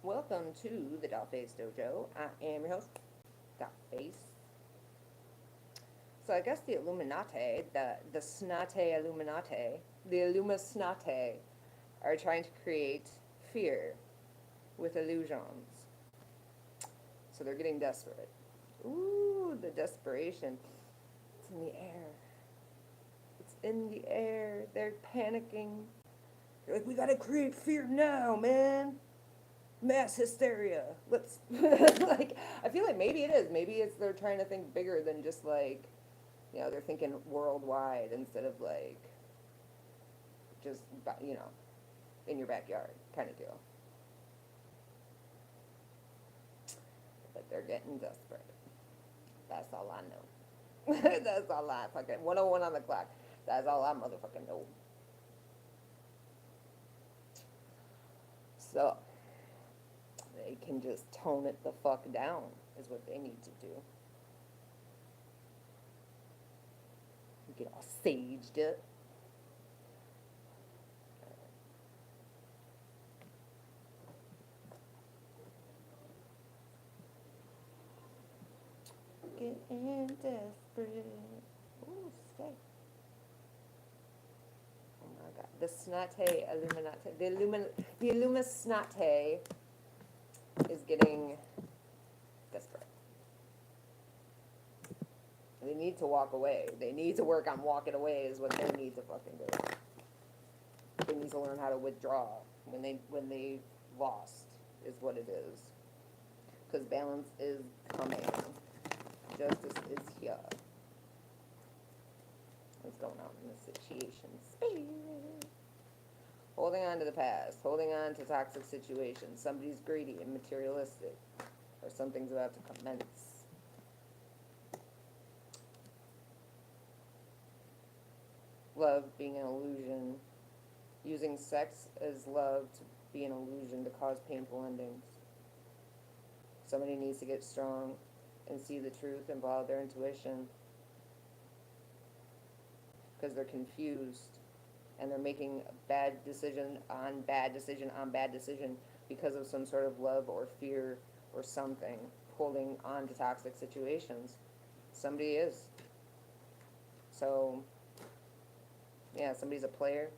Welcome to the Dollface Dojo. I am your host, Dollface. So I guess the Illuminati, the Snate Illuminati, the Illuminati, are trying to create fear with illusions. So they're getting desperate. Ooh, the desperation. It's in the air. It's in the air. They're panicking. They're like, we gotta create fear now, man. Mass hysteria. Let's like. I feel like maybe it is. Maybe it's they're trying to think bigger than just like, they're thinking worldwide instead of like just in your backyard kind of deal. But they're getting desperate. That's all I know. That's all I fucking 101 on the clock. That's all I motherfucking know. So they can just tone it the fuck down is what they need to do. Get all saged up. Getting desperate. Ooh, stay. Oh my god. The Snate Illuminati. The Illuminati is getting desperate. They need to walk away. They need to work on walking away is what they need to fucking do. They need to learn how to withdraw when they lost is what it is. Because balance is coming. Justice is here. What's going on in this situation? Spirit. Holding on to the past. Holding on to toxic situations. Somebody's greedy and materialistic. Or something's about to commence. Love being an illusion. Using sex as love to be an illusion to cause painful endings. Somebody needs to get strong and see the truth and follow their intuition. Because they're confused. And they're making a bad decision on bad decision on bad decision because of some sort of love or fear or something. Holding on to toxic situations. Somebody is. So, yeah, somebody's a player.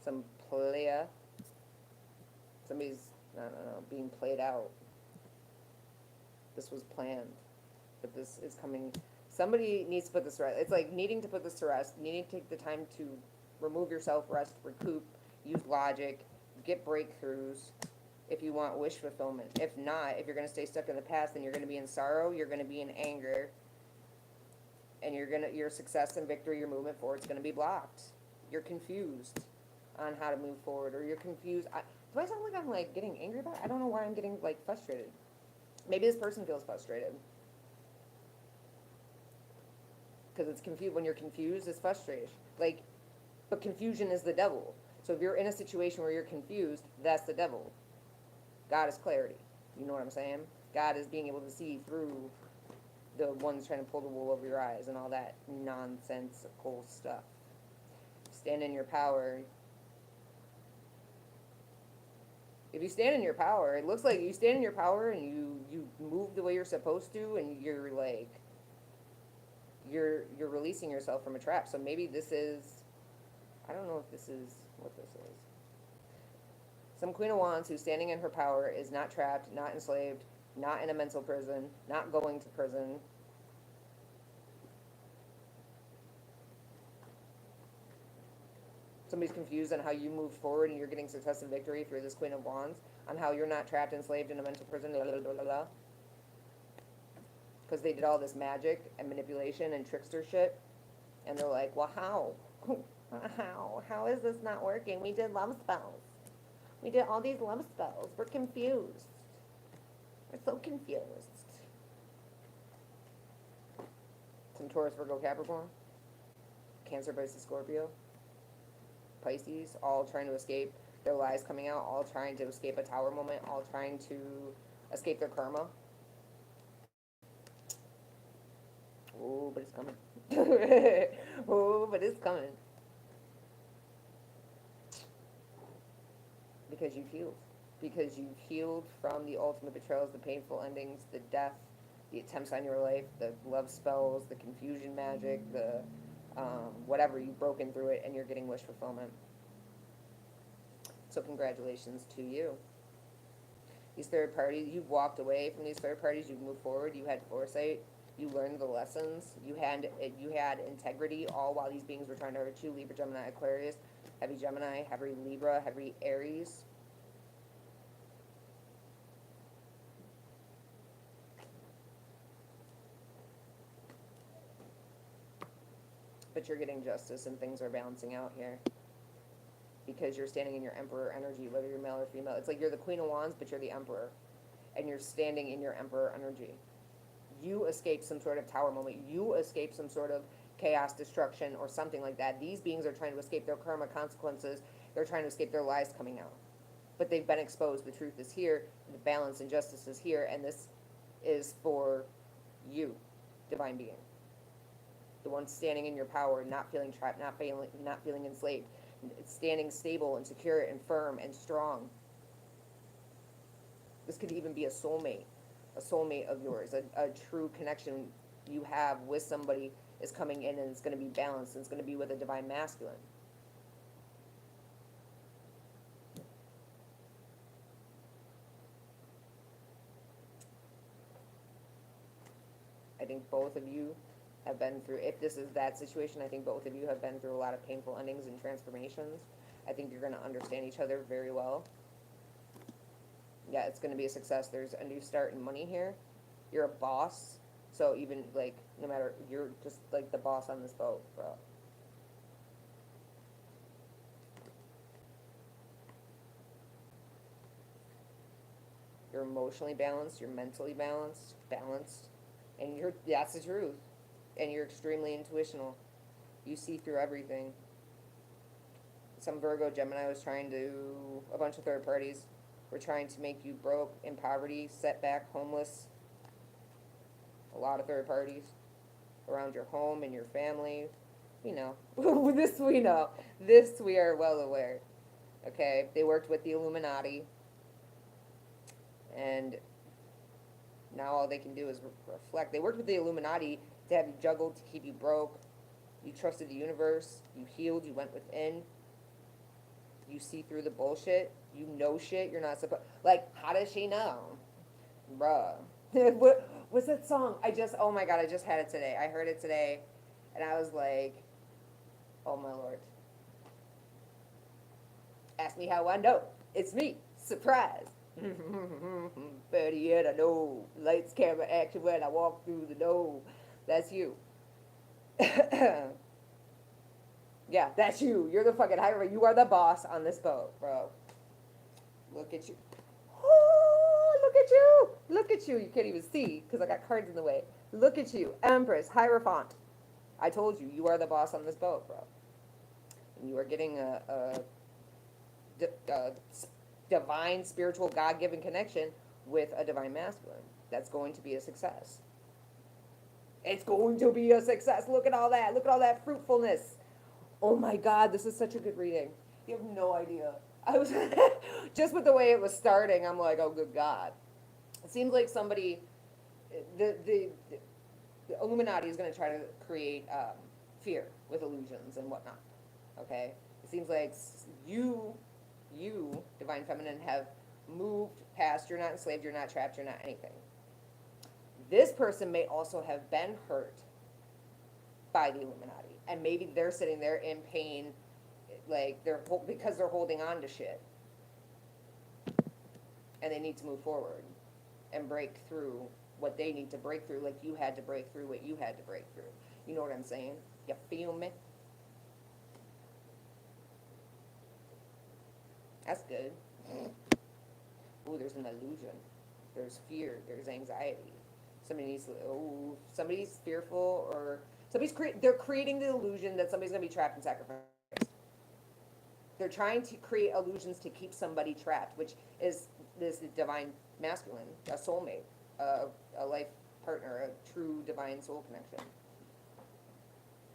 Some playa. Somebody's, I don't know, being played out. This was planned. But this is coming. Somebody needs to put this to rest. It's like needing to put this to rest. Needing to take the time to remove yourself, rest, recoup, use logic, get breakthroughs if you want wish fulfillment. If not, if you're going to stay stuck in the past, then you're going to be in sorrow, you're going to be in anger, and your success and victory, your movement forward is going to be blocked. You're confused on how to move forward, or you're confused. Do I sound like I'm like getting angry about it? I don't know why I'm getting like frustrated. Maybe this person feels frustrated. Because it's confused. When you're confused, it's frustration. Like, but confusion is the devil. So if you're in a situation where you're confused, that's the devil. God is clarity. You know what I'm saying? God is being able to see through the ones trying to pull the wool over your eyes and all that nonsensical stuff. Stand in your power. If you stand in your power, it looks like you stand in your power and you move the way you're supposed to, and you're like you're releasing yourself from a trap. So maybe this is, I don't know if this is what this is. Some Queen of Wands who's standing in her power is not trapped, not enslaved, not in a mental prison, not going to prison. Somebody's confused on how you move forward and you're getting success and victory if you're this Queen of Wands, on how you're not trapped, enslaved in a mental prison, because they did all this magic and manipulation and trickster shit, and they're like, well, how? How is this not working? We did love spells. We did all these love spells. We're confused. We're so confused. Some Taurus, Virgo, Capricorn, Cancer, Pisces, Scorpio, Pisces, all trying to escape their lies coming out, all trying to escape a tower moment, all trying to escape their karma. Oh, but it's coming. Oh, but it's coming. Because you feel. because you've healed from the ultimate betrayals, the painful endings, the death, the attempts on your life, the love spells, the confusion magic, the whatever, you've broken through it and you're getting wish fulfillment. So congratulations to you. These third parties, you've walked away from these third parties, you've moved forward, you had foresight, you learned the lessons, you had integrity, all while these beings were trying to hurt you. Libra, Gemini, Aquarius, heavy Gemini, heavy Libra, heavy Aries. But you're getting justice and things are balancing out here. Because you're standing in your Emperor energy, whether you're male or female. It's like you're the Queen of Wands, but you're the Emperor. And you're standing in your Emperor energy. You escape some sort of tower moment. You escape some sort of chaos, destruction, or something like that. These beings are trying to escape their karma consequences. They're trying to escape their lies coming out. But they've been exposed. The truth is here. The balance and justice is here. And this is for you, divine being. The one standing in your power, not feeling trapped, not feeling enslaved. Standing stable and secure and firm and strong. This could even be a soulmate of yours, a true connection you have with somebody is coming in, and it's going to be balanced, and it's going to be with a divine masculine. I think both of you have been through, if this is that situation, I think both of you have been through a lot of painful endings and transformations. I think you're going to understand each other very well. Yeah, it's going to be a success. There's a new start in money here. You're a boss, so even, like, no matter, you're just, like, the boss on this boat, bro. You're emotionally balanced, you're mentally balanced, and that's the truth. And you're extremely intuitional. You see through everything. Some Virgo, Gemini was trying to, a bunch of third parties were trying to make you broke, in poverty, setback, homeless. A lot of third parties around your home and your family. We know. This we know. This we are well aware. Okay? They worked with the Illuminati. And now all they can do is reflect. They worked with the Illuminati to have you juggled, to keep you broke. You trusted the universe. You healed. You went within. You see through the bullshit. You know shit you're not supposed... Like, how does she know? Bruh. What's that song? Oh my God, I just had it today. I heard it today, and I was like, oh my Lord. Ask me how I know. It's me. Surprise. Better yet, I know. Lights, camera, action when I walk through the door. That's you. Yeah, that's you. You're the fucking hierarchy. You are the boss on this boat, bro. Look at you. Oh, look at you. Look at you. You can't even see because I got cards in the way. Look at you. Empress, Hierophant. I told you, you are the boss on this boat, bro. And you are getting a divine, spiritual, God-given connection with a divine masculine. That's going to be a success. It's going to be a success. Look at all that. Look at all that fruitfulness. Oh my God, this is such a good reading. You have no idea. I was just with the way it was starting, I'm like, oh good God. It seems like somebody, the Illuminati is going to try to create fear with illusions and whatnot. Okay? It seems like you, Divine Feminine, have moved past, you're not enslaved, you're not trapped, you're not anything. This person may also have been hurt by the Illuminati. And maybe they're sitting there in pain, like because they're holding on to shit. And they need to move forward and break through what they need to break through, like you had to break through what you had to break through. You know what I'm saying? You feel me? That's good. Ooh, there's an illusion. There's fear. There's anxiety. Somebody's fearful, or they're creating the illusion that somebody's going to be trapped and sacrificed. They're trying to create illusions to keep somebody trapped, which is this divine masculine, a soulmate, a life partner, a true divine soul connection,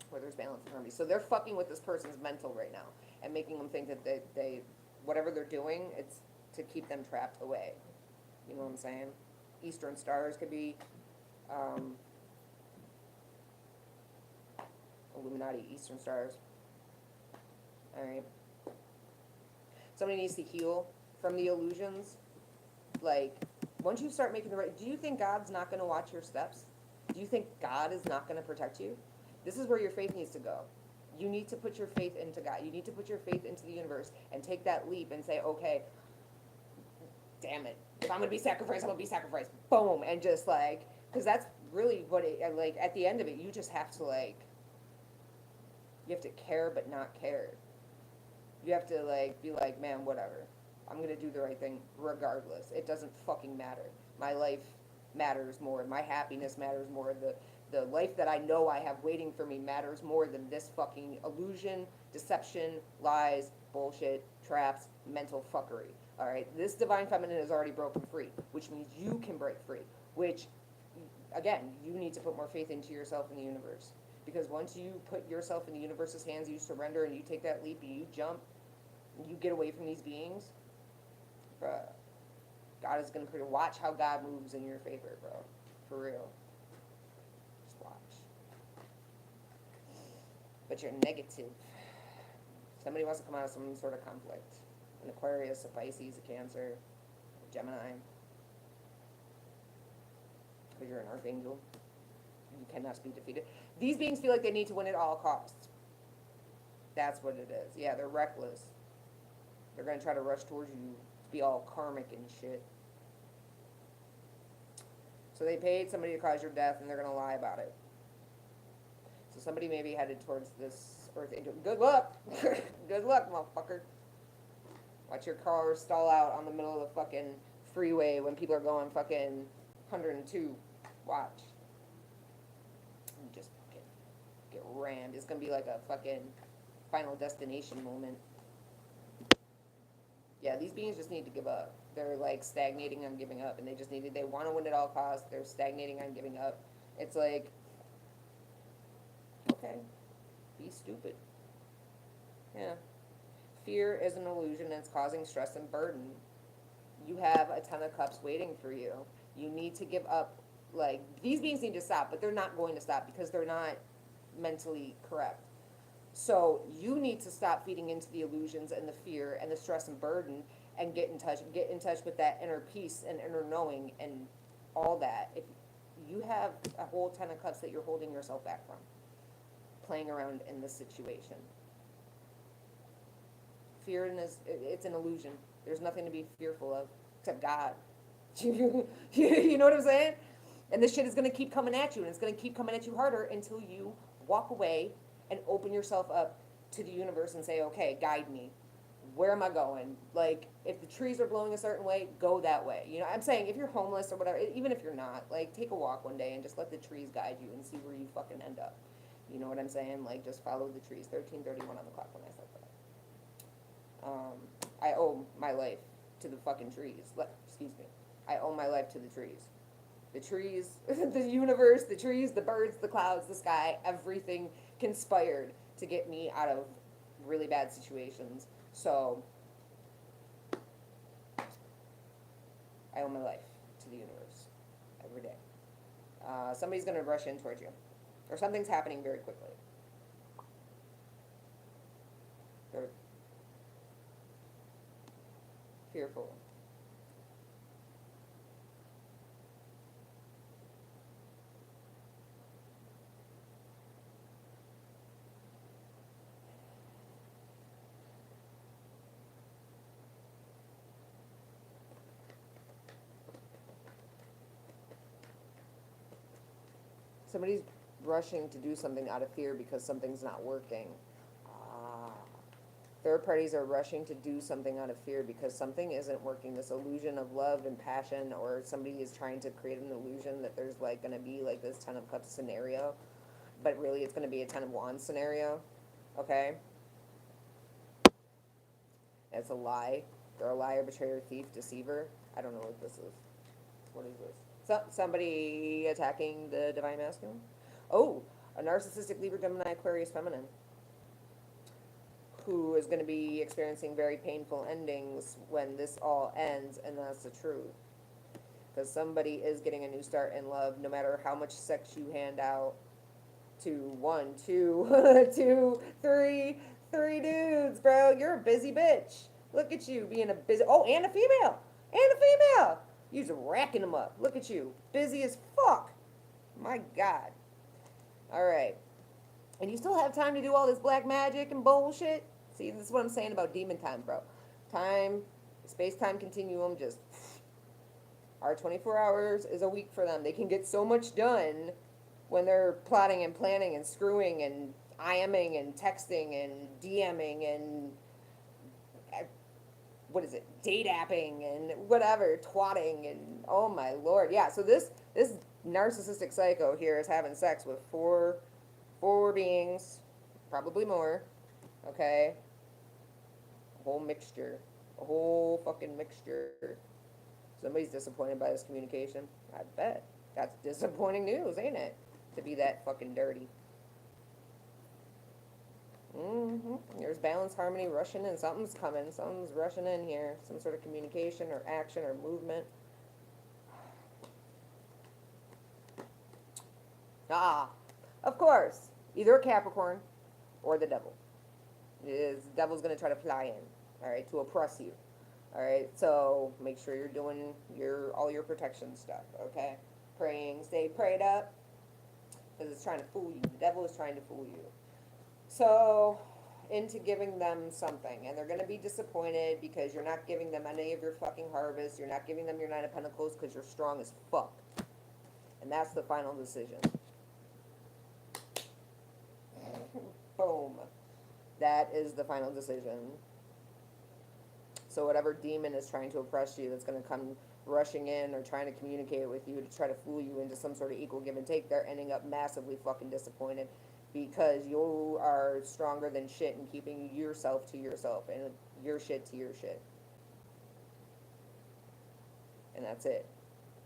where there's balance and harmony. So they're fucking with this person's mental right now and making them think that they whatever they're doing, to keep them trapped away. You know what I'm saying? Eastern stars could be Illuminati, Eastern stars. All right. Somebody needs to heal from the illusions. Like, once you start making the right, do you think God's not going to watch your steps? Do you think God is not going to protect you? This is where your faith needs to go. You need to put your faith into God. You need to put your faith into the universe and take that leap and say, okay, damn it. If I'm going to be sacrificed, I'm going to be sacrificed. Boom. And just like, because that's really what it, like, at the end of it, you just have to like, you have to care but not care. You have to like, be like, man, whatever. I'm going to do the right thing regardless. It doesn't fucking matter. My life matters more. My happiness matters more. The life that I know I have waiting for me matters more than this fucking illusion, deception, lies, bullshit, traps, mental fuckery. All right? This divine feminine is already broken free, which means you can break free, which, again, you need to put more faith into yourself and the universe. Because once you put yourself in the universe's hands, you surrender and you take that leap and you jump, and you get away from these beings, bro, God is going to watch how God moves in your favor, bro. For real. Just watch. But you're negative. Somebody wants to come out of some sort of conflict. An Aquarius, a Pisces, a Cancer, a Gemini. Because you're an archangel. You cannot be defeated. These beings feel like they need to win at all costs. That's what it is. Yeah, they're reckless. They're going to try to rush towards you. Be all karmic and shit. So they paid somebody to cause your death and they're going to lie about it. So somebody may be headed towards this earth angel. Good luck. Good luck, motherfucker. Watch your car stall out on the middle of the fucking freeway when people are going fucking 102. Watch. You just fucking get rammed. It's going to be like a fucking Final Destination moment. Yeah, these beings just need to give up. They're like stagnating on giving up, and they want to win at all costs. They're stagnating on giving up. It's like, okay, be stupid. Yeah. Fear is an illusion and it's causing stress and burden. You have a Ten of Cups waiting for you. You need to give up. Like, these beings need to stop, but they're not going to stop because they're not mentally correct. So you need to stop feeding into the illusions and the fear and the stress and burden and get in touch with that inner peace and inner knowing and all that. If you have a whole Ten of Cups that you're holding yourself back from, playing around in this situation. Fear it's an illusion. There's nothing to be fearful of except God. You know what I'm saying? And this shit is going to keep coming at you, and it's going to keep coming at you harder until you walk away and open yourself up to the universe and say, okay, guide me. Where am I going? Like, if the trees are blowing a certain way, go that way. You know, I'm saying if you're homeless or whatever, even if you're not, like, take a walk one day and just let the trees guide you and see where you fucking end up. You know what I'm saying? Like, just follow the trees. 13:31 on the clock when I said that. I owe my life to the fucking trees. Excuse me. I owe my life to the trees. The trees, the universe, the trees, the birds, the clouds, the sky, everything conspired to get me out of really bad situations. So I owe my life to the universe every day. Somebody's going to rush in towards you, or something's happening very quickly. They're fearful. Somebody's rushing to do something out of fear because something's not working. Third parties are rushing to do something out of fear because something isn't working. This illusion of love and passion, or somebody is trying to create an illusion that there's like going to be like this Ten of Cups scenario, but really it's going to be a Ten of Wands scenario. Okay? It's a lie. They're a liar, betrayer, thief, deceiver. I don't know what this is. What is this? Somebody attacking the divine masculine? Oh, a narcissistic Libra, Gemini, Aquarius, feminine. who is going to be experiencing very painful endings when this all ends, and that's the truth. Because somebody is getting a new start in love, no matter how much sex you hand out to one, two, two, three dudes, bro. You're a busy bitch. Look at you being a busy. Oh, and a female, and a female. You're just racking them up. Look at you, busy as fuck. My God. All right. And you still have time to do all this black magic and bullshit? See, this is what I'm saying about demon time, bro. Time, space-time continuum, just... Our 24 hours is a week for them. They can get so much done when they're plotting and planning and screwing and IMing and texting and DMing and... What is it? Date apping and whatever, twatting and... Oh, my Lord. Yeah, so this narcissistic psycho here is having sex with four beings, probably more, okay? A whole mixture. A whole fucking mixture. Somebody's disappointed by this communication. I bet. That's disappointing news, ain't it? To be that fucking dirty. There's balance, harmony, rushing in. Something's coming. Something's rushing in here. Some sort of communication or action or movement. Of course. Either a Capricorn or the devil. The devil's going to try to fly in, all right, to oppress you. All right, so make sure you're doing all your protection stuff, okay? Praying, stay prayed up, because it's trying to fool you. The devil is trying to fool you. So, into giving them something, and they're going to be disappointed because you're not giving them any of your fucking harvest. You're not giving them your Nine of Pentacles because you're strong as fuck. And that's the final decision. Boom. That is the final decision. So whatever demon is trying to oppress you, that's going to come rushing in or trying to communicate with you to try to fool you into some sort of equal give and take, they're ending up massively fucking disappointed because you are stronger than shit in keeping yourself to yourself and your shit to your shit. And that's it.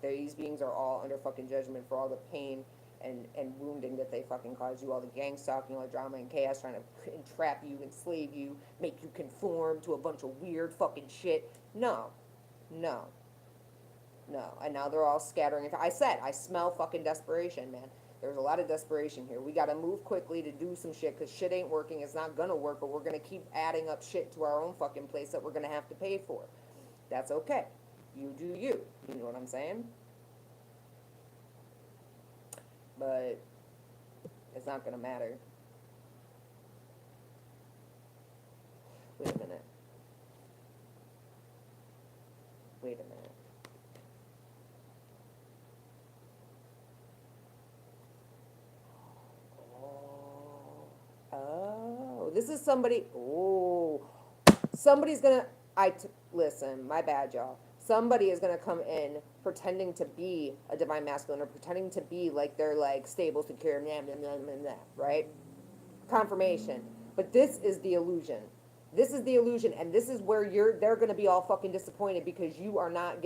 These beings are all under fucking judgment for all the pain and wounding that they fucking cause you, all the gang stalking, all the drama and chaos, trying to entrap you, enslave you, make you conform to a bunch of weird fucking shit. No. And now they're all scattering. I said, I smell fucking desperation, man. There's a lot of desperation here. We gotta move quickly to do some shit, because shit ain't working. It's not gonna work, but we're gonna keep adding up shit to our own fucking place that we're gonna have to pay for. That's okay. You do you. You know what I'm saying? But it's not going to matter. Wait a minute. Oh, this is somebody. Oh, somebody's going to. Listen, my bad, y'all. Somebody is going to come in pretending to be a divine masculine or pretending to be like they're like stable, secure, blah, blah, blah, blah, blah, right? Confirmation. But this is the illusion. This is the illusion, and this is where they're going to be all fucking disappointed because you are not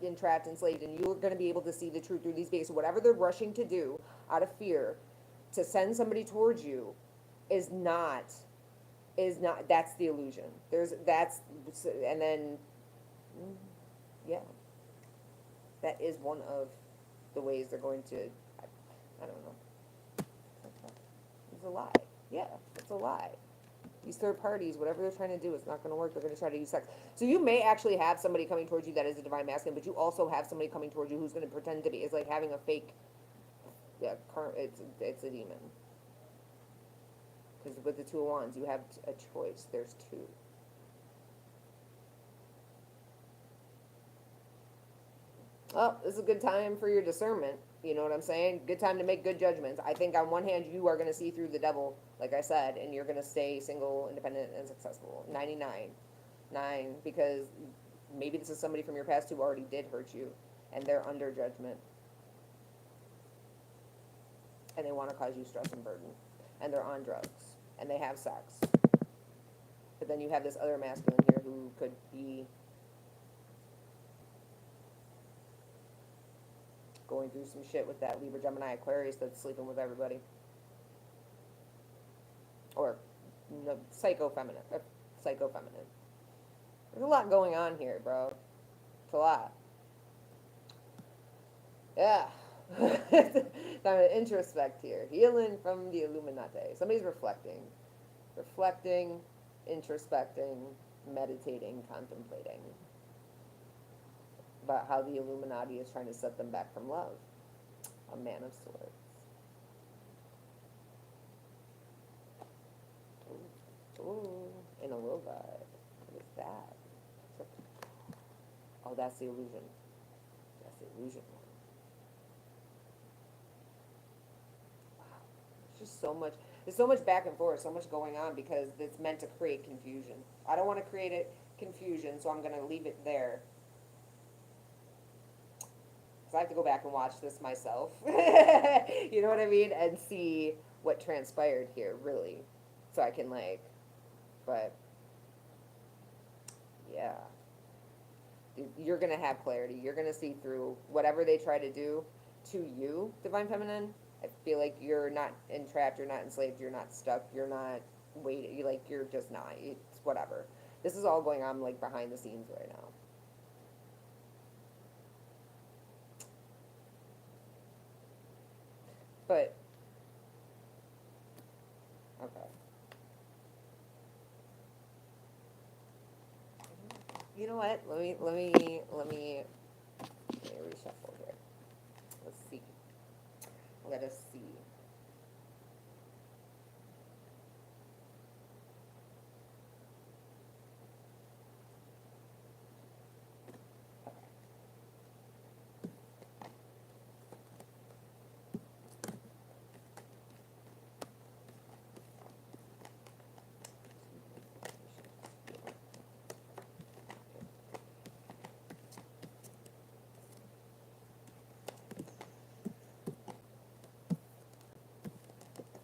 entrapped, enslaved, and you're going to be able to see the truth through these beings. So whatever they're rushing to do out of fear to send somebody towards you is not, that's the illusion. And then, yeah, that is one of the ways they're going to, I don't know. It's a lie. Yeah, it's a lie. These third parties, whatever they're trying to do, it's not going to work. They're going to try to use sex. So you may actually have somebody coming towards you that is a divine masculine, but you also have somebody coming towards you who's going to pretend to be. It's like having a fake, it's a demon. Because with the Two of Wands, you have a choice. There's two. Well, this is a good time for your discernment. You know what I'm saying? Good time to make good judgments. I think on one hand, you are going to see through the devil, like I said, and you're going to stay single, independent, and successful. 9, because maybe this is somebody from your past who already did hurt you, and they're under judgment. And they want to cause you stress and burden. And they're on drugs. And they have sex. But then you have this other masculine here who could be going through some shit with that Libra, Gemini, Aquarius that's sleeping with everybody. Or no, psycho-feminine. Psycho-feminine. There's a lot going on here, bro. It's a lot. Yeah. Time to introspect here. Healing from the Illuminati. Somebody's reflecting. Reflecting, introspecting, meditating, contemplating about how the Illuminati is trying to set them back from love. A man of swords. Ooh, in a low vibe. What is that? Oh, that's the illusion. That's the illusion one. Wow. There's just so much. There's so much back and forth, so much going on because it's meant to create confusion. I don't want to create it confusion, so I'm going to leave it there. Because I have to go back and watch this myself. You know what I mean? And see what transpired here, really. So I can, like, but, yeah. You're going to have clarity. You're going to see through whatever they try to do to you, Divine Feminine. I feel like you're not entrapped, you're not enslaved, you're not stuck, you're not waiting, you're just not. It's whatever. This is all going on, like, behind the scenes right now. But, okay. You know what? Let me reshuffle here. Let's see. Let us see.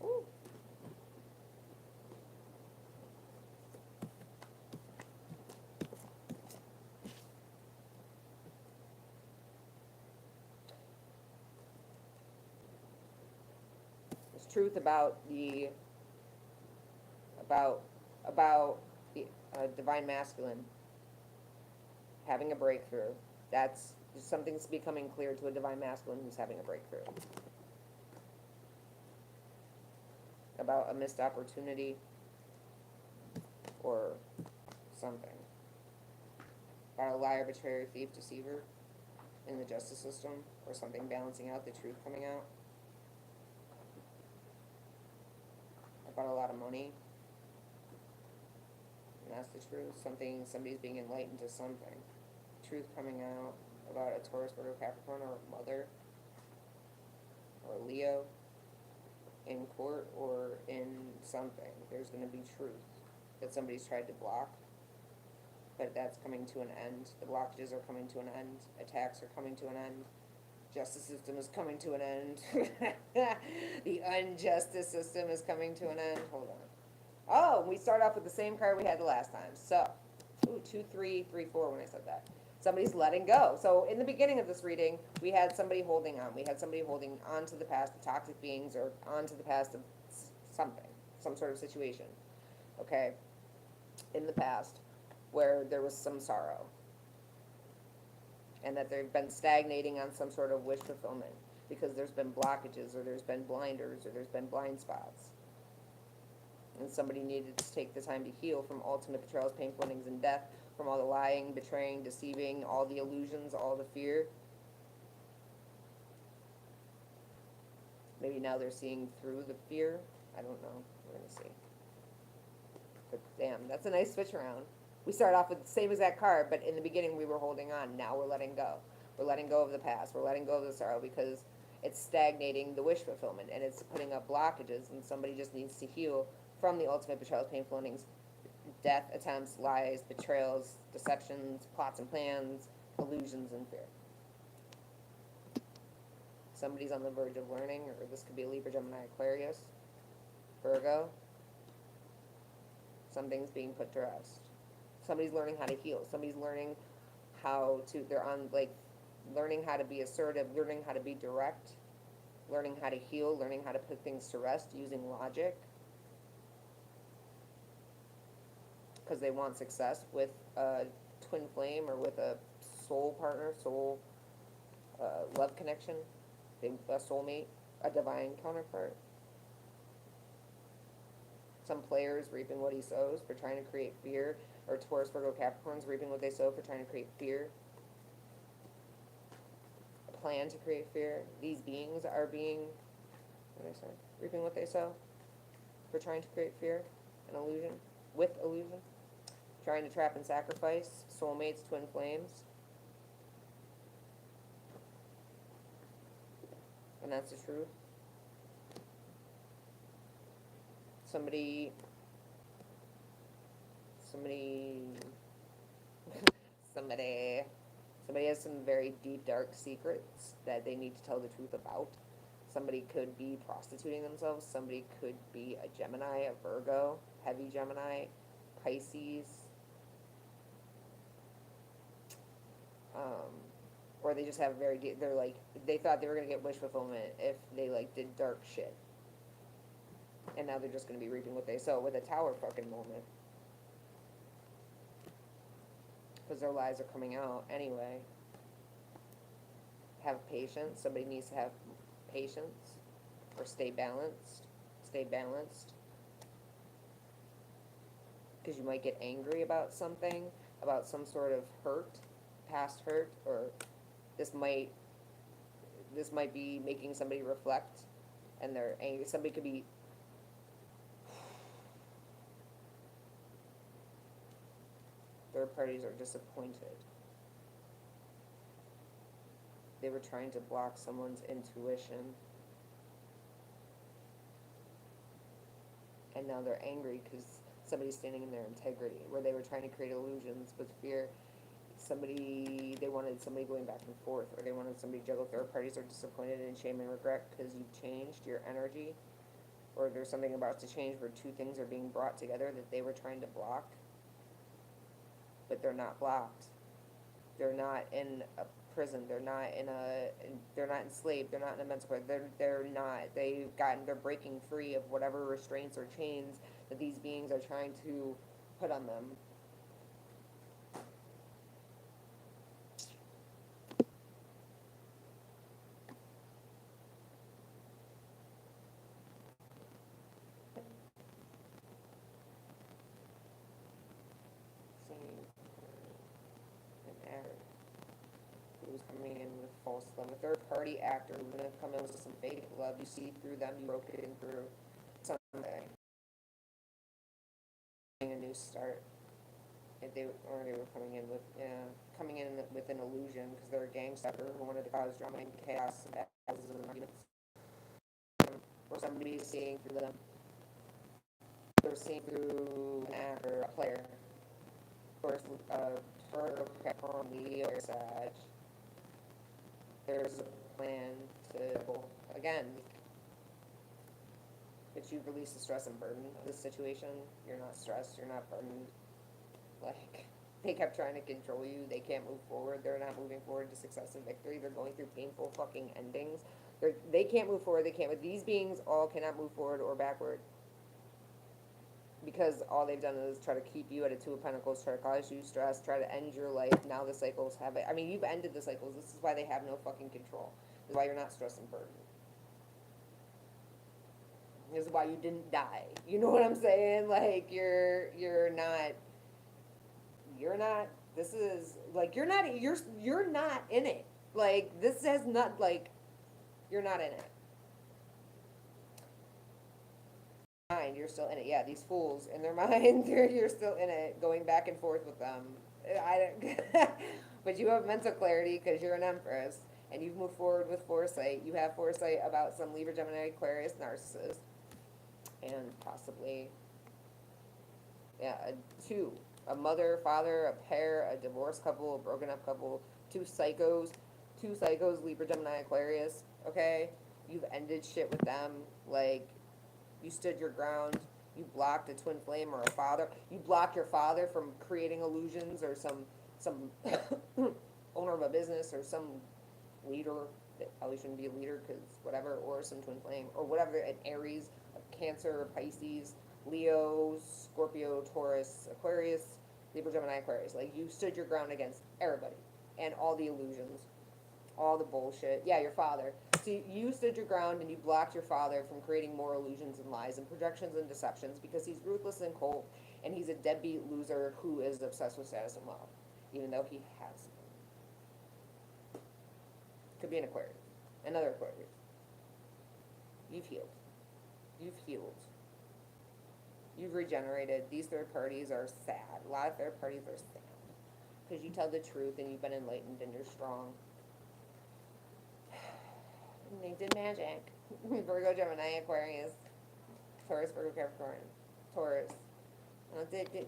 Ooh. There's truth about the about the divine masculine having a breakthrough. That's something's becoming clear to a divine masculine who's having a breakthrough. About a missed opportunity or something. About a liar, betrayer, thief, deceiver in the justice system or something balancing out, the truth coming out. About a lot of money. And that's the truth. Somebody's being enlightened to something. Truth coming out about a Taurus, Virgo, Capricorn, or a mother, or Leo, in court or in something. There's going to be truth that somebody's tried to block, but that's coming to an end. The blockages are coming to an end. Attacks are coming to an end. Justice system is coming to an end. The injustice system is coming to an end. Hold on. Oh, we start off with the same card we had the last time. So, 2, 3, 3, 4 when I said that. Somebody's letting go. So in the beginning of this reading, we had somebody holding on. We had somebody holding on to the past, the toxic beings, or on to the past of something, some sort of situation, okay, in the past, where there was some sorrow. And that they've been stagnating on some sort of wish fulfillment because there's been blockages or there's been blinders or there's been blind spots. And somebody needed to take the time to heal from ultimate betrayals, painful endings, and death, from all the lying, betraying, deceiving, all the illusions, all the fear. Maybe now they're seeing through the fear. I don't know. We're going to see. But damn, that's a nice switch around. We start off with the same exact card, but in the beginning we were holding on. Now we're letting go. We're letting go of the past. We're letting go of the sorrow because it's stagnating the wish fulfillment and it's putting up blockages, and somebody just needs to heal from the ultimate betrayals, painful endings, death, attempts, lies, betrayals, deceptions, plots and plans, illusions, and fear. Somebody's on the verge of learning, or this could be a Libra, Gemini, Aquarius, Virgo. Something's being put to rest. Somebody's learning how to heal. Somebody's learning how to, they're on, like, learning how to be assertive, learning how to be direct, learning how to heal, learning how to put things to rest using logic. because they want success with a twin flame or with a soul partner, soul love connection, a soulmate, a divine counterpart. Some players reaping what he sows for trying to create fear, or Taurus, Virgo, Capricorns reaping what they sow for trying to create fear. A plan to create fear. These beings are reaping what they sow for trying to create fear and illusion, with illusion. Trying to trap and sacrifice soulmates, twin flames. And that's the truth. Somebody has some very deep, dark secrets that they need to tell the truth about. Somebody could be prostituting themselves. Somebody could be a Gemini, a Virgo, heavy Gemini, Pisces. Or they just have very deep, they're like, they thought they were going to get wish fulfillment if they like did dark shit. And now they're just going to be reaping what they sow with a Tower fucking moment. Because their lies are coming out anyway. Have patience. Somebody needs to have patience. Or stay balanced. Stay balanced. Because you might get angry about something, about some sort of hurt, past hurt, or this might be making somebody reflect, and they're angry. Somebody could be third parties are disappointed. They were trying to block someone's intuition. And now they're angry because somebody's standing in their integrity, where they were trying to create illusions with fear. They wanted somebody going back and forth, or they wanted somebody to juggle. Third parties are disappointed in shame and regret because you've changed your energy, or there's something about to change where two things are being brought together that they were trying to block. But they're not blocked. They're not in a prison. They're not enslaved. They're not in a mental prison. They're breaking free of whatever restraints or chains that these beings are trying to put on them. Who's coming in with false love, a third party actor who's going to come in with some fake love. You see through them, you broke it in through someday. A new start. If they were coming in with an illusion because they're a gangster who wanted to cause drama and chaos and battles and arguments. Or somebody is seeing through them. They're seeing through an actor, a player. Of course, Virgo, Capricorn, Leo, or Sag. There's a plan to, again, but you've released the stress and burden of this situation. You're not stressed, you're not burdened. Like, they kept trying to control you. They can't move forward. They're not moving forward to success and victory. They're going through painful fucking endings. They can't move forward. These beings all cannot move forward or backward. Because all they've done is try to keep you at a Two of Pentacles, try to cause you stress, try to end your life. Now the cycles have it. I mean, you've ended the cycles. This is why they have no fucking control. This is why you're not stressed and burdened. This is why you didn't die. You know what I'm saying? Like, you're not, this is, like, you're not in it. Like, this has not, like, you're not in it. Mind, you're still in it. Yeah, these fools in their mind, you're still in it, going back and forth with them. But you have mental clarity because you're an Empress, and you've moved forward with foresight. You have foresight about some Libra, Gemini, Aquarius narcissist, and possibly, yeah, a mother, father, a pair, a divorced couple, a broken up couple, two psychos, Libra, Gemini, Aquarius. Okay, you've ended shit with them, like. You stood your ground. You blocked a twin flame or a father. You blocked your father from creating illusions, or some owner of a business, or some leader that probably shouldn't be a leader because whatever, or some twin flame or whatever, an Aries, a Cancer, or Pisces, Leo, Scorpio, Taurus, Aquarius, Libra, Gemini, Aquarius. Like, you stood your ground against everybody and all the illusions, all the bullshit. Yeah, your father. See, you stood your ground and you blocked your father from creating more illusions and lies and projections and deceptions because he's ruthless and cold and he's a deadbeat loser who is obsessed with status and wealth, even though he has. Could be an Aquarius. Another Aquarius. You've healed. You've healed. You've regenerated. These third parties are sad. A lot of third parties are sad. Because you tell the truth and you've been enlightened and you're strong. And they did magic. Virgo, Gemini, Aquarius, Taurus, Virgo, Capricorn, Taurus.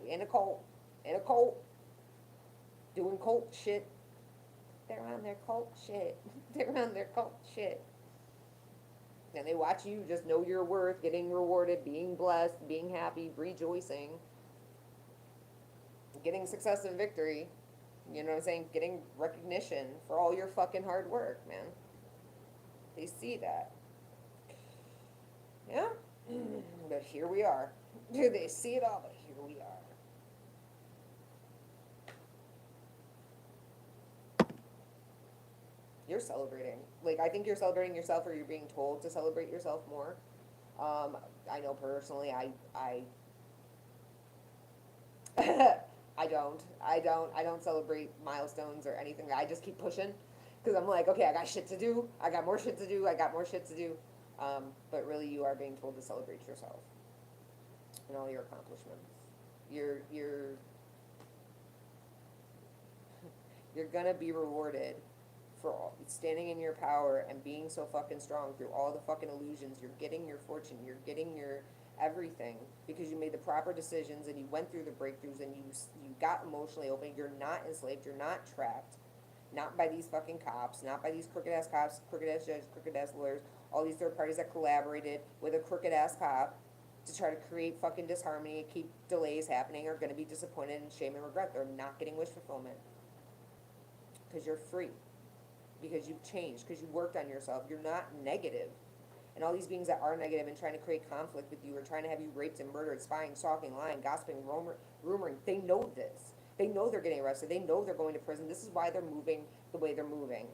In a cult. In a cult. Doing cult shit. They're on their cult shit. They're on their cult shit. And they watch you just know your worth, getting rewarded, being blessed, being happy, rejoicing, getting success and victory. You know what I'm saying? Getting recognition for all your fucking hard work, man. They see that. Yeah? But here we are. They see it all, but here we are. You're celebrating. Like, I think you're celebrating yourself, or you're being told to celebrate yourself more. I know personally, I I don't celebrate milestones or anything. I just keep pushing because I'm like, okay, I got shit to do. I got more shit to do. I got more shit to do. But really, you are being told to celebrate yourself and all your accomplishments. You're gonna be rewarded for all, standing in your power and being so fucking strong through all the fucking illusions. You're getting your fortune. You're getting your everything because you made the proper decisions and you went through the breakthroughs and you got emotionally open. You're not enslaved. You're not trapped. Not by these fucking cops. Not by these crooked ass cops, crooked ass judges, crooked ass lawyers. All these third parties that collaborated with a crooked ass cop to try to create fucking disharmony and keep delays happening are going to be disappointed and shame and regret. They're not getting wish fulfillment because you're free. Because you've changed, because you worked on yourself. You're not negative. And all these beings that are negative and trying to create conflict with you or trying to have you raped and murdered, spying, stalking, lying, gossiping, rumoring, they know this. They know they're getting arrested. They know they're going to prison. This is why they're moving the way they're moving.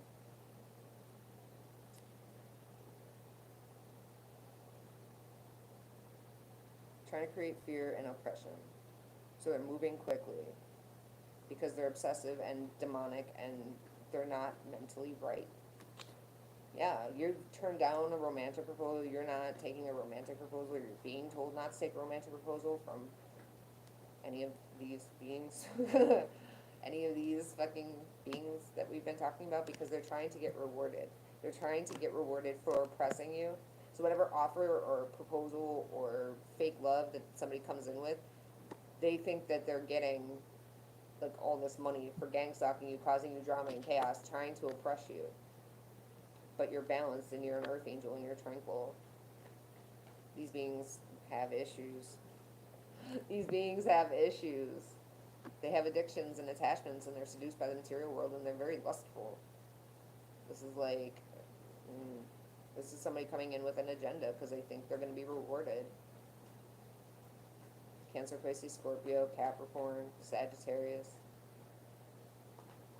Trying to create fear and oppression. So they're moving quickly because they're obsessive and demonic and they're not mentally right. Yeah, you're turned down a romantic proposal. You're not taking a romantic proposal. You're being told not to take a romantic proposal from any of these beings. Any of these fucking beings that we've been talking about because they're trying to get rewarded. They're trying to get rewarded for oppressing you. So whatever offer or proposal or fake love that somebody comes in with, they think that they're getting like all this money for gang stalking you, causing you drama and chaos, trying to oppress you. But you're balanced and you're an earth angel and you're tranquil. These beings have issues. These beings have issues. They have addictions and attachments and they're seduced by the material world and they're very lustful. This is like, this is somebody coming in with an agenda because they think they're going to be rewarded. Cancer, Pisces, Scorpio, Capricorn, Sagittarius,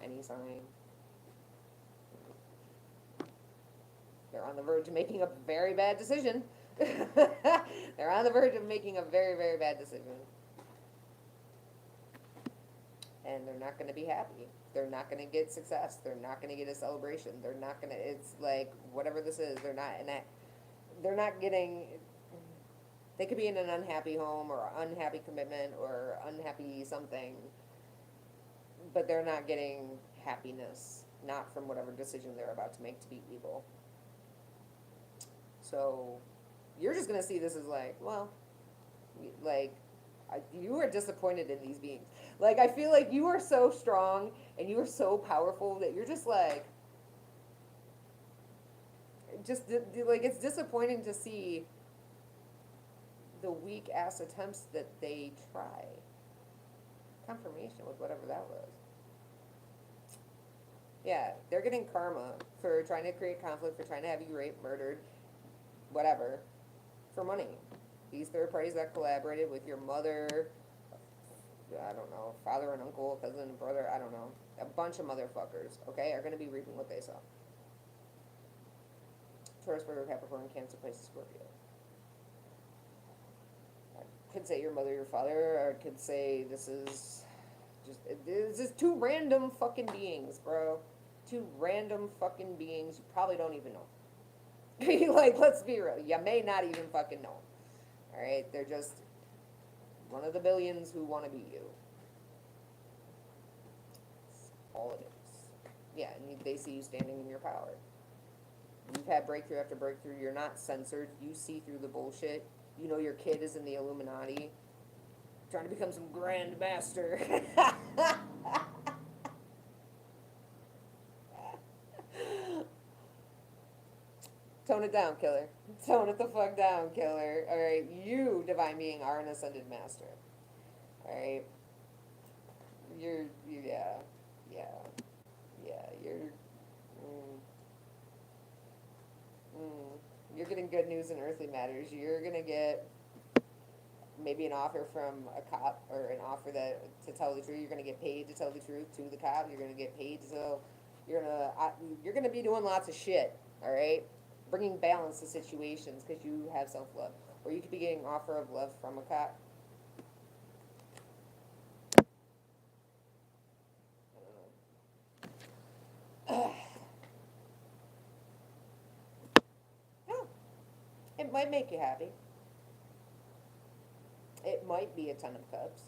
any sign. They're on the verge of making a very bad decision. They're on the verge of making a very, very bad decision. And they're not going to be happy. They're not going to get success. They're not going to get a celebration. They're not going to, it's like, whatever this is, they're not, and that, they're not getting, they could be in an unhappy home or unhappy commitment or unhappy something, but they're not getting happiness, not from whatever decision they're about to make to be evil. So you're just going to see this as like, well, like, you are disappointed in these beings. Like, I feel like you are so strong and you are so powerful that you're just like, like, it's disappointing to see the weak ass attempts that they try. Confirmation with whatever that was. Yeah, they're getting karma for trying to create conflict, for trying to have you raped, murdered, whatever, for money. These third parties that collaborated with your mother, I don't know, father and uncle, cousin and brother, I don't know, a bunch of motherfuckers, okay, are going to be reaping what they sow. Taurus, Virgo, Capricorn, Cancer, Pisces, Scorpio. I could say your mother, your father, or I could say this is two random fucking beings, bro. Two random fucking beings you probably don't even know. Like, let's be real. You may not even fucking know. Alright? They're just one of the billions who want to be you. That's all it is. Yeah, and they see you standing in your power. You've had breakthrough after breakthrough. You're not censored. You see through the bullshit. You know your kid is in the Illuminati. Trying to become some grand master. Tone it down, killer. Tone it the fuck down, killer. Alright, you, divine being, are an ascended master. Alright? You're you're getting good news in earthly matters. You're gonna get maybe an offer from a cop, or an offer that to tell the truth. You're gonna get paid to tell the truth to the cop. You're gonna get paid to tell. You're gonna be doing lots of shit. All right, bringing balance to situations because you have self love, or you could be getting an offer of love from a cop. I don't know. Oh, it might make you happy. It might be a Ten of Cups.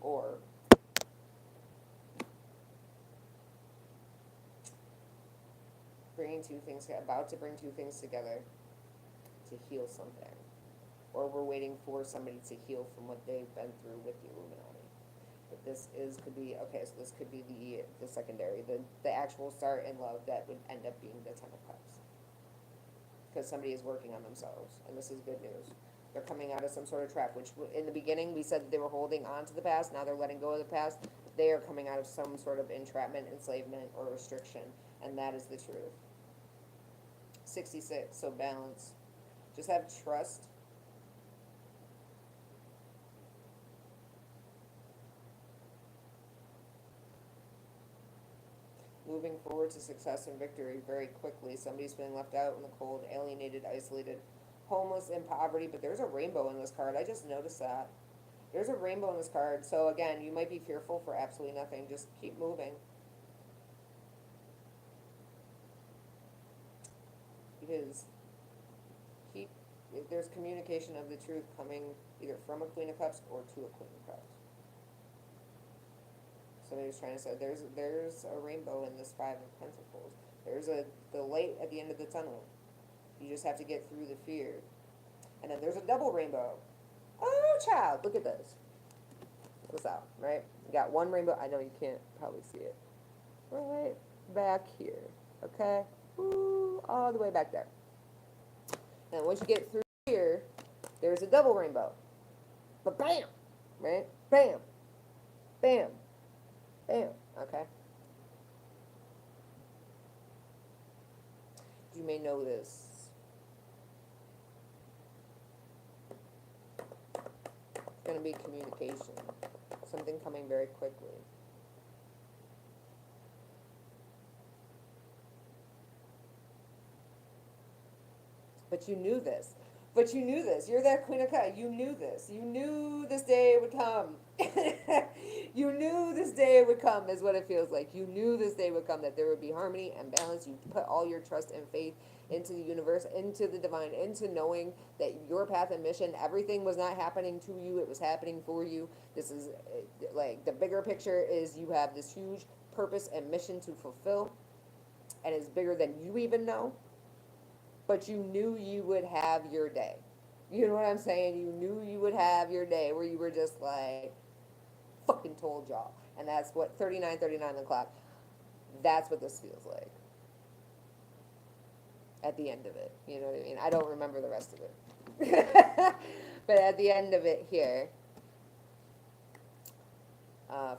Or about to bring two things together to heal something. Or we're waiting for somebody to heal from what they've been through with the Illuminati. But this could be the secondary, the actual start in love that would end up being the Ten of Cups. Because somebody is working on themselves, and this is good news. They're coming out of some sort of trap, which in the beginning we said that they were holding on to the past. Now they're letting go of the past. They are coming out of some sort of entrapment, enslavement, or restriction, and that is the truth. 66, so balance. Just have trust. Moving forward to success and victory very quickly. Somebody's feeling left out in the cold, alienated, isolated, homeless, in poverty, but there's a rainbow in this card. I just noticed that. There's a rainbow in this card. So again, you might be fearful for absolutely nothing. Just keep moving. Because there's communication of the truth coming either from a Queen of Cups or to a Queen of Cups. Somebody was trying to say there's a rainbow in this Five of Pentacles. There's the light at the end of the tunnel. You just have to get through the fear. And then there's a double rainbow. Oh, child, look at this. Check this out, right? You got one rainbow. I know you can't probably see it. Right back here, okay? Ooh, all the way back there. And once you get through here, there's a double rainbow. But bam, right? Bam, bam, bam, okay? You may know this. It's going to be communication. Something coming very quickly. But you knew this. But you knew this. You're that Queen of Cups. You knew this. You knew this day would come. You knew this day would come is what it feels like. You knew this day would come, that there would be harmony and balance. You put all your trust and faith into the universe, into the divine, into knowing that your path and mission, everything was not happening to you. It was happening for you. This is like the bigger picture is you have this huge purpose and mission to fulfill. And it's bigger than you even know. But you knew you would have your day. You know what I'm saying? You knew you would have your day where you were just like, fucking told y'all. And that's what, 39 on the clock. That's what this feels like. At the end of it. You know what I mean? I don't remember the rest of it. But at the end of it here,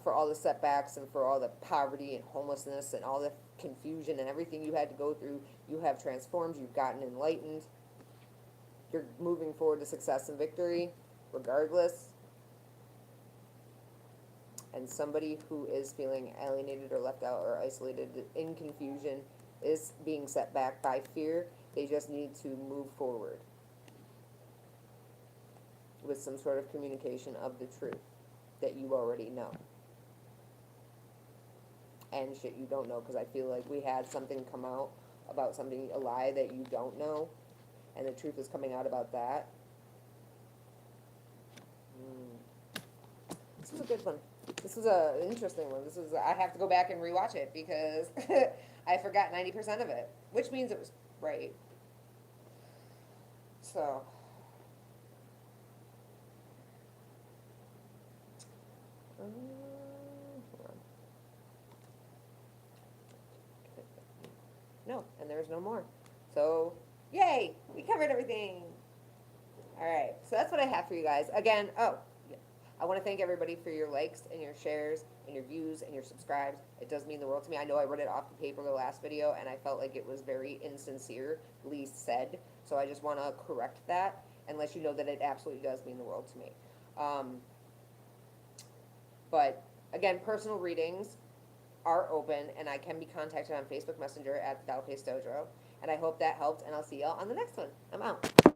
for all the setbacks and for all the poverty and homelessness and all the confusion and everything you had to go through, you have transformed, you've gotten enlightened. You're moving forward to success and victory, regardless. And somebody who is feeling alienated or left out or isolated in confusion is being set back by fear. They just need to move forward with some sort of communication of the truth that you already know. And shit you don't know, because I feel like we had something come out about something, a lie that you don't know, and the truth is coming out about that. This was a good one. This was an interesting one. I have to go back and rewatch it because I forgot 90% of it, which means it was right. So, hold on. No, and there's no more. So, yay! We covered everything. All right, so that's what I have for you guys. Again, I want to thank everybody for your likes and your shares and your views and your subscribes. It does mean the world to me. I know I read it off the paper the last video, and I felt like it was very insincerely said. So I just want to correct that and let you know that it absolutely does mean the world to me. But again, personal readings are open, and I can be contacted on Facebook Messenger at the Face Dojo. And I hope that helped, and I'll see y'all on the next one. I'm out.